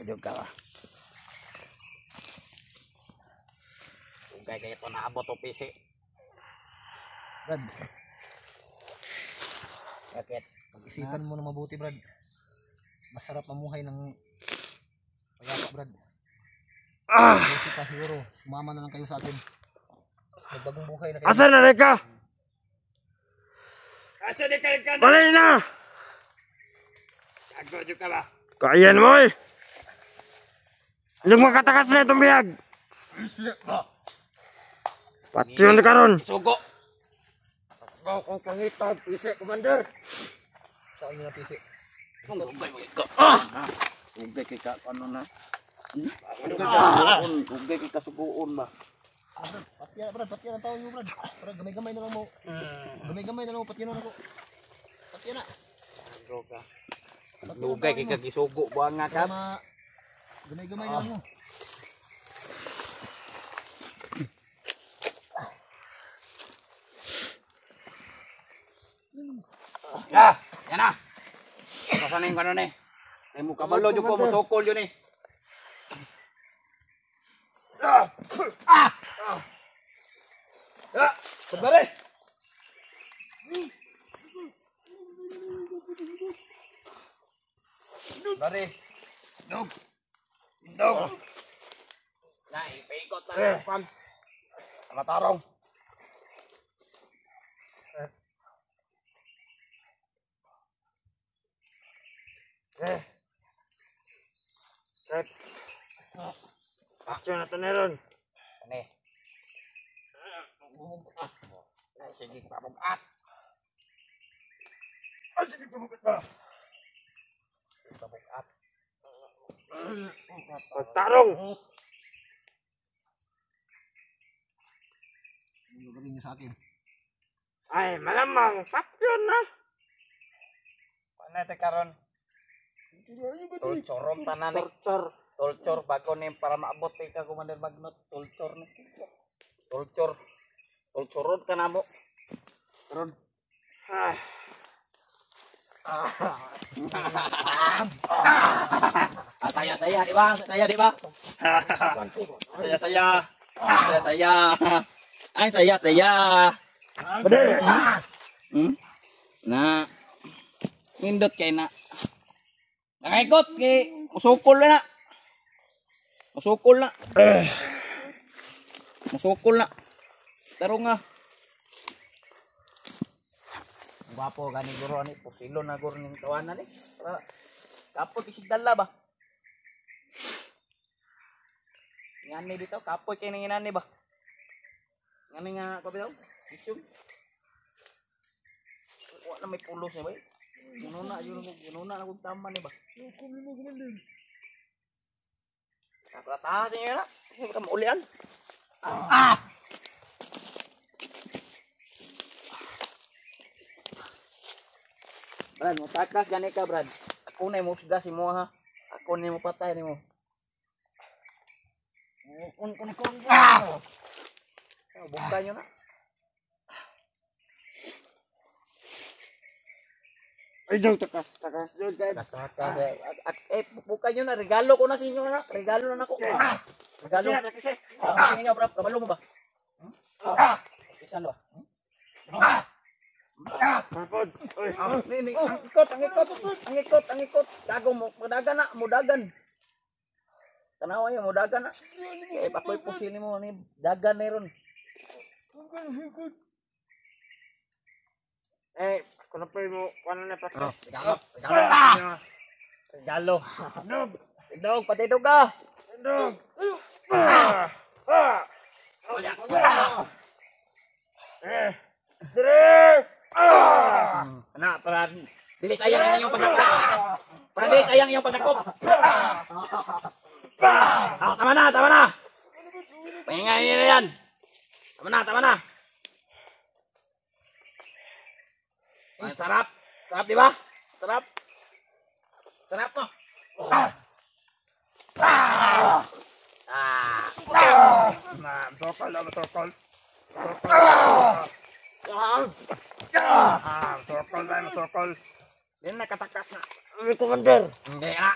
juga lah. Kayak ito naabot o PC. Brad, Bakit? pag-isipan mo na mabuti, Brad. Masarap mamuhay ng payapa, Brad. Mabuti pa siguro, sumama na lang kayo sa atin. Magbagong buhay na kayo. Asa na rin ka? Asa di ka Balay na! Sago juga ba? Kayan mo eh! Yung makatakas na itong biyag! Pati yun karon. Sugo. Ako kong pangitag, PC, Commander. Sa inyo na PC. Ugay kay ka, ano na? Ugay kay kasuguon ba? Brad, patiyan ang tao nyo, Brad. Para gamay-gamay na lang mo. Gamay-gamay na lang mo, patiyan na ako. Patiyan na. Ugay kay kagisugo buang nga ka. Gamay-gamay na lang mo. Ya, yan na. Kasanin ko nun eh. Ay mo kabalo yung ko, masukol yun eh. Sabari! Sabari! Dog! Dog! Paikot na pan. Matarong. Set. Action na ito meron. Ano eh? Sige, pabukat. Sige, pumukat ba? Pabukat. Pagtarong! Ano gagawin nyo sa akin? Ay, malamang. Action na! Paano ito karon? Tulcoron tanan ni. Tulcor bago ni para maabot kay ka Commander Magnot. Tulcor ni. Tulcor. Tulcoron ka na mo. Karon. Saya di ba? Saya di ba? Saya. Saya. Ay saya. Bener. Na. Nindot kay na. Nakaikot kay musukol na. Musukol na. Musukol na. Taro nga. Guwapo gani guro ani pusilo na guro ning tawanan ni. Kapoy kisig dala ba? Ngani dito kapoy kay ning inani ba? Ngani nga ko bitaw? Isyong. Wala may pulos ni ba? Ginuna na kung tama ni ba? Nakratahan niya na. Hindi ka maulian. Brad, mo takas gani ka, Brad. Ako na mo suga si mo ha. Ako na mo patay ni mo. Kun. Buka nyo na. Ay, Jog, takas, Jog. Buka nyo na. Regalo ko na sa inyo na. Regalo na ako. Regalo. Kasi ninyo, bro. Kabalo mo ba? Kisan ba? Mapod. Ang ikot. Gago mo. Mudagan. Tanawa yun, mudagan na. Eh, bakoy pusili mo ni dagan na ron. Eh, ako na po mo, ano na patas. Regalo. Dog! Tidog, patidog ka. Dog! Anak, para dili sayang ang iyong pagdakop. Para dili sayang iyong pagdakop. Tama na. Pahingay niyo na yan. Tama na. Ang sarap. Sarap, di ba? Sarap to. Sokol. Sokol. Yan nakatakas na. Commander. Hindi na.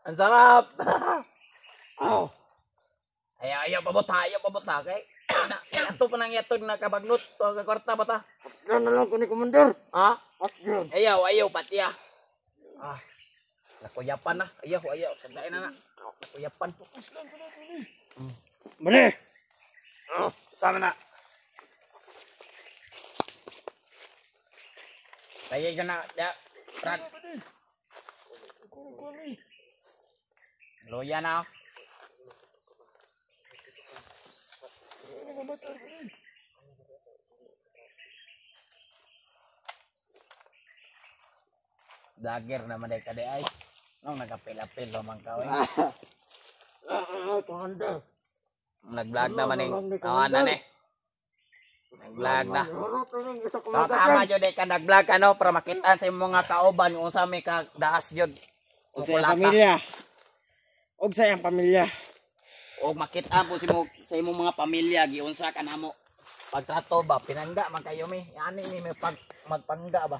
Ang sarap. Oh. Ayaw pabuta kay. Yato pa nang yatod na kabagnot. Kwarta ba ta? Yan na lang ko ni Commander. Ha? Yan. Ayaw pati ah. Nakuyapan na. Ayaw. Sandain na. Nakuyapan po. Bali. Sama na. Kaya ka na. Brad. Loya na. Dagger naman ay kada ay. Nung nagapil-apil naman ka. Commander. Nag-vlog naman eh. Tawanan eh. Nag-vlog na. Isa ko Tama jud ka nag-vlog ano para makitaan sa imong mga kauban kung sa may kadaas jud. Og sa iyang pamilya. Og sa iyang pamilya. O makitaan po sa imong mga pamilya giunsa ka namo. Pagtrato ba pinangga man kayo mi. Ani ni may magpangga ba.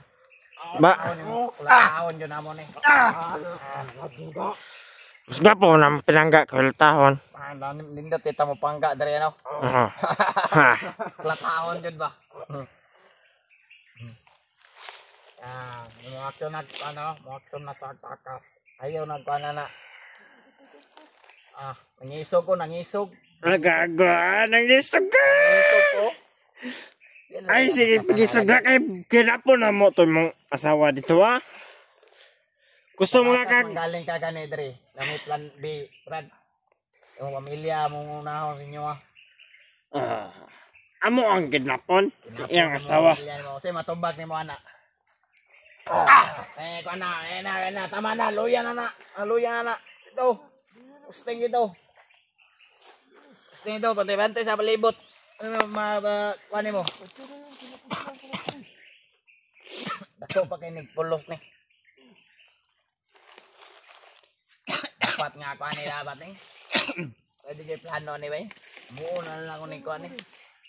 Kulahon jud namo ni. Mas nga po nang pinangga kultahon. Lindot kita mo pangga dere ano. Kulahon jud ba. Mga aksyon na sa takas. Ayaw nagkuana na. Nangisog ko. Nagagawa ng isog ka. Nangisog ko. Ay, sige, pagisog na kay kinapo na mo to mong asawa dito, ha? Gusto mo nga kag... Manggaling ka gani, Dre. Nami plan B, Brad. Yung pamilya mong unahon ninyo, ha? Amo ang kidnapon, iyang asawa. Kasi matubag ni mo, anak. Kung na, tama na, luya na. Ito. Usting ito, bantay-bantay sa palibot. Ano kuha mo? Dako pa kayo nagpulos ni. Dapat nga kuha nila dapat eh. Pwede kayo plano ni ba eh. Buo na lang ako ni kuha ni.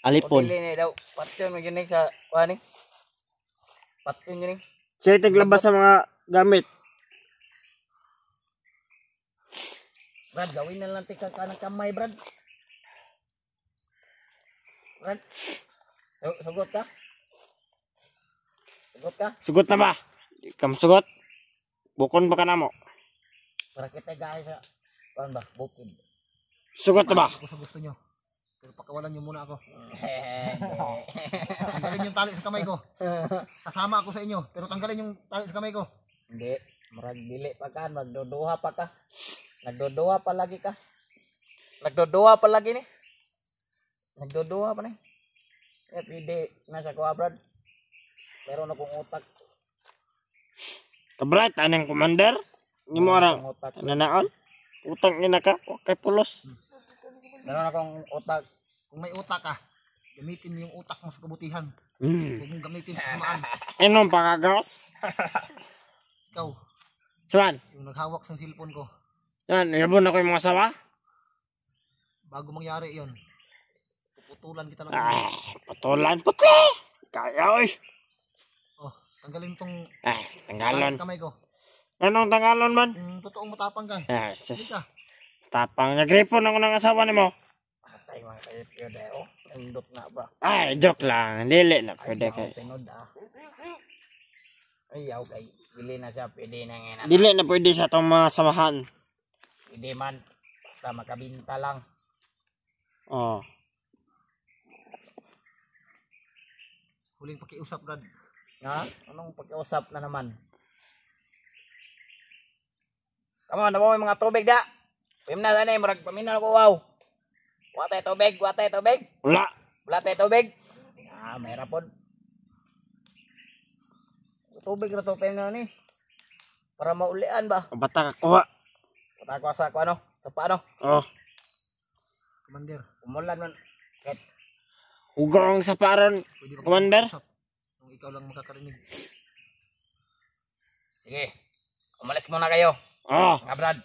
Alipon. Putili ni daw. Patyon mo yun eh sa kuha ni. Patyon yun eh. Siya taglabas sa mga gamit. Brad, gawin na lang tika ka ng kamay, Brad. Brad, sugot ka? Sugot na ba? Di ka masugot? Bukon ba ka na mo? Para kita guys sa, kuhan ba, bukid. Sugot na ba? Ako sa gusto nyo. Pero pakawalan nyo muna ako. Tanggalin yung tali sa kamay ko. Sasama ako sa inyo. Pero tanggalin yung tali sa kamay ko. Hindi, marag dili pa ka, magduduha pa ka. Nagdodoa pa lagi ka. Nagdodoa pa lagi ni. Nagdodoa pa ni. Eh, pwede nasa kuha, Brad. Meron akong utak. Kabrat, anong commander? Hindi mo orang Utak. nanaon? Utang nina ka, kay pulos. Meron akong utak. Kung may utak ka, gamitin mo yung utak mo sa kabutihan. Hmm. Huwag mong gamitin sa samaan. Anong pangagawas? Ikaw, Suan? yung naghawak sa cellphone ko. Yan, yabon ako yung mga asawa? Bago mangyari yon, puputulan kita ng Patulan puti! Kaya, oy! Oh, tanggalin tong Tanggalon. tali sa kamay ko. Anong tanggalon man? Totoong matapang ka. Sus. Hindi ka. Tapang, nagripon ako ng asawa ni mo. Patay mga kayo pwede. Oh, nandot na ba? Ay, joke lang. Dili na pwede Ayaw, kay. tinod Ayaw kay. Bili na siya, pwede na ngayon. Dili na pwede sa itong mga samahan. Pwede man. Basta makabinta lang. Oh. Huling pakiusap, Brad. Ha? Anong pag-usap na naman? Come on, nabaw mga tubig da. Pimna na murag paminaw ko wow. Wa tayo tubig. Wala. Wala tayo tubig. Mayra pod. Tubig na to pimna ni. Para maulian ba? Bata ka kuha. Patakwa sa ano? Sa paano? Oh. Commander, Umulan man. Ket. Ugong sa paron. pwede ba Commander? usap kung ikaw lang makakarinig? Sige. Umalis muna kayo. Oh. Mga Brad.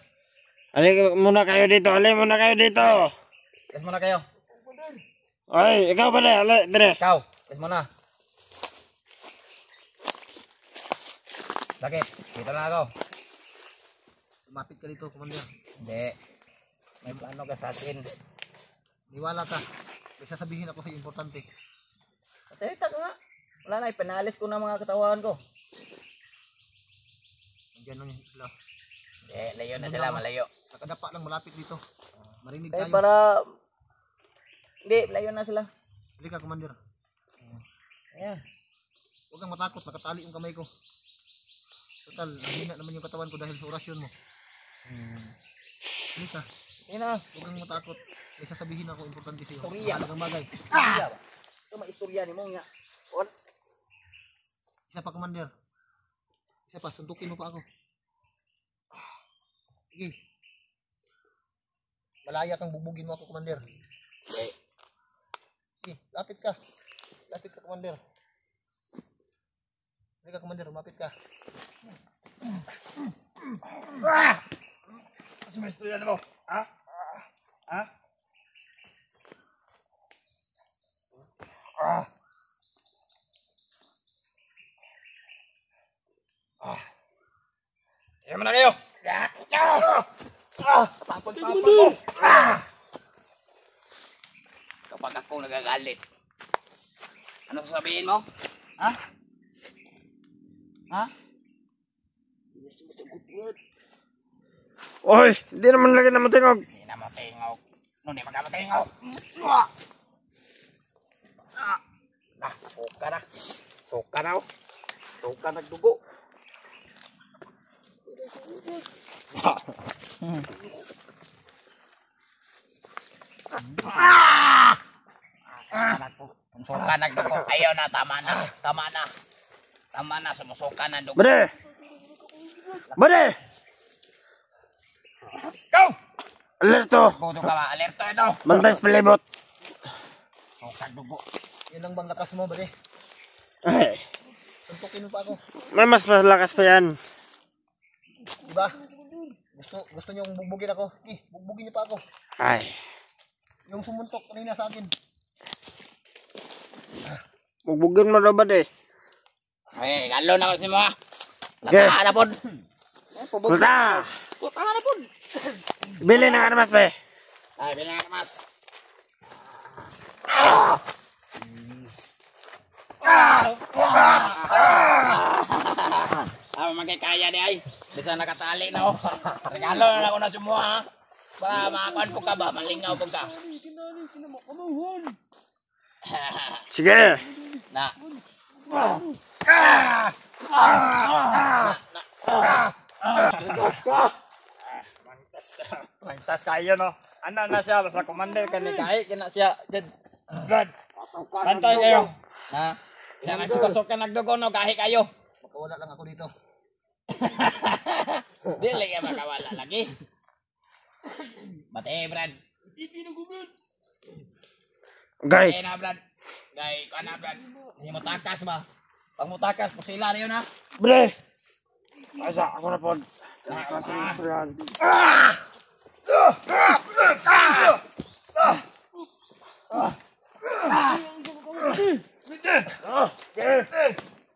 Alay muna kayo dito. Alis muna kayo. Ay, ikaw ba na? Alay, dire. Ikaw. Alis muna. Bakit? Dito lang ako. Lumapit ka dito, Commander. Hindi. May plano ka sa akin. Niwala ka. May sasabihin ako sa importante. Matahita ka nga. Wala na, ipinalis ko na mga katawan ko. Nandiyan lang sila. Hindi, layo na sila, malayo. Nakadapa lang malapit dito. Marinig Kaya tayo. para... Hindi, layo na sila. Hindi ka, Commander. Ayan. Huwag kang matakot. Nakatali yung kamay ko. Total, nahina naman yung katawan ko dahil sa orasyon mo. Hindi ka. Ayan na. Huwag kang matakot. May sasabihin ako importante sa iyo. Istorya. Mahalagang bagay. Istorya ba? Ito maistorya ni mo nga. What? Isa pa, Commander. Isa pa, suntukin mo pa ako. Sige. Malaya kang bubugin mo ako, Commander. Sige, lapit ka. Lapit ka, Commander. Hindi ka, Commander. Lumapit ka. Ano may istorya mo? Ha? Ha? Ayaw mo na kayo! Tapon mo! Kapag ako nagagalit, ano sasabihin mo? Ha? Ha? Oy! Hindi naman lagi na matingog! Hindi na matingog. Hindi magkamatingog. Suka na. Suka na. Suka nagdugo. Suka nagdugo. Ayaw na, tama na. Tama na. Tama na, sumusuka na dugo. Bade! Bade! Go! Alerto! Budo ka ba? Alerto ito. Bantay sa palibot! Suka dugo. Yan lang bang lakas mo, bade? Ay, Suntukin mo pa ako. may mas malakas pa yan. Diba? Gusto niyo bugbugin ako? Bugbugin niyo pa ako. Ay, Yung sumuntok kanina sa akin. bugbugin mo daw Bade. Ay, galo na kasi mo ha. Okay. Latahan na po. Kulta! Latahan na po. Bili ng armas be! Ay, bilang ka mas. Magkakaya di ay. Bisa nakatali na oh. Regalo na lang ako na sumuha ha. Para makakuan po ka ba? Malingaw po ka. Sige! Na. Langtas kayo no. Ano na siya sa commander kanikahi kina siya. Brad. Bantay kayo. Na. Isa nga suka-suka nagdugo no kahit kayo. Makawala lang ako dito. Dili ka makawala lagi. Bate, Brad. Okay. Bate na, Brad. Gay, ka na, Brad. Hindi mo takas ba? Pag mo takas, pusila na yun, ha? Bade! Asa ako na po. Kasi istoryahan.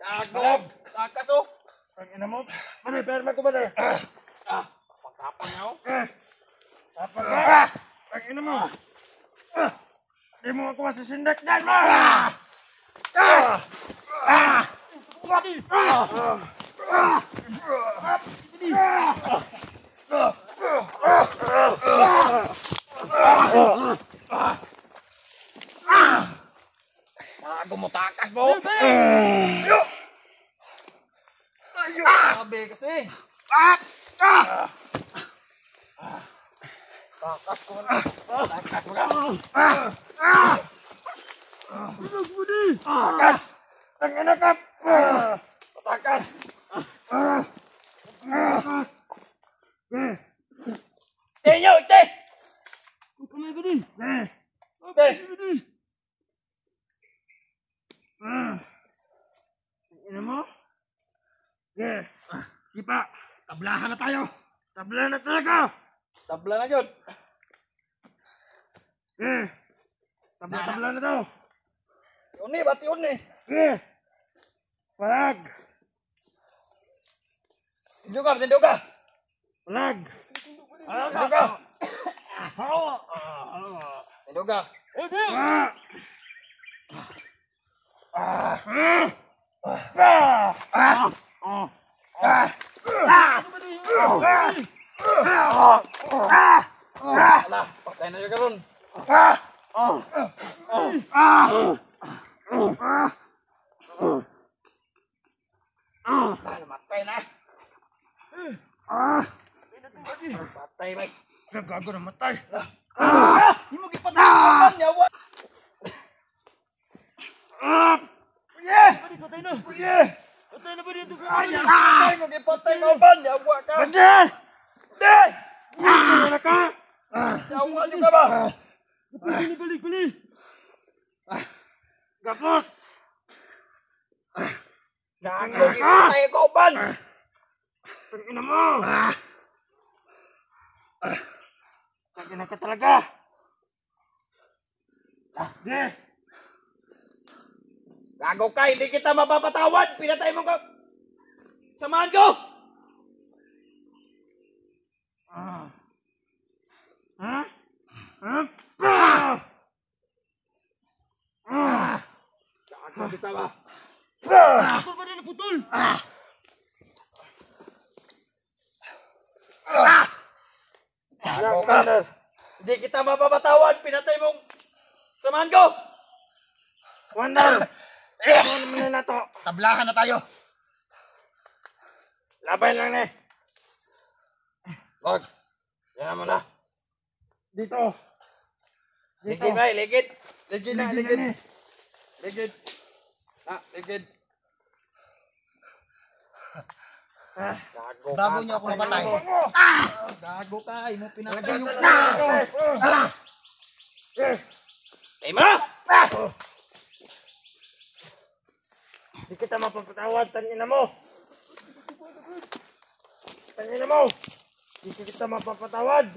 Takog! Takas, oh! Ang ina mo. Bade, perma ko Bade. Pagkapang na, oh. Tapos ka. Ang ina mo. Di mo ako masisindak dyan mo. Bago mo takas, mo! Sabi kasi. Takas ko na. Takas mo ka. Takas. Ang ina ka. Takas. Tinyo, ite! Ina mo? Sige. Sipa. Tablahan na tayo. Tablahan na talaga. Tabla na yun. Sige. Tabla na daw. Yun eh, bati yun eh. Sige. Parag. Tinduga, tinduga. Lag. Tinduga. Tinduga. Alah, patay na yung karon. Matay na. Patay ba? Gago na matay. Hindi mo gipatayan niya, wa. Patay mo gipatay mo ban niya, wa ka. Yawa juga ba? Gapos. Gago gipatay ko ban. Tangina mo. Tangina ka talaga. Gago ka, hindi kita mapapatawad. Pinatay mo ka. Samahan ko. Gago kita ba? Gago ka. Hindi kita mapapatawad. Pinatay mong samahan ko. Wonder. Ano naman na to? Tablahan na tayo. Labay lang ni. Lord, yan mo na. Dito. Ligid ba? Ligid. Ligid na, ligid. Ligid. Ah, ligid. Gago ka. Bago niyo ako mapatay. Gago ka. Imo pinatay yung Ay mo na! Di kita mapapatawad. Tangina mo. Tangina mo. Di kita mapapatawad.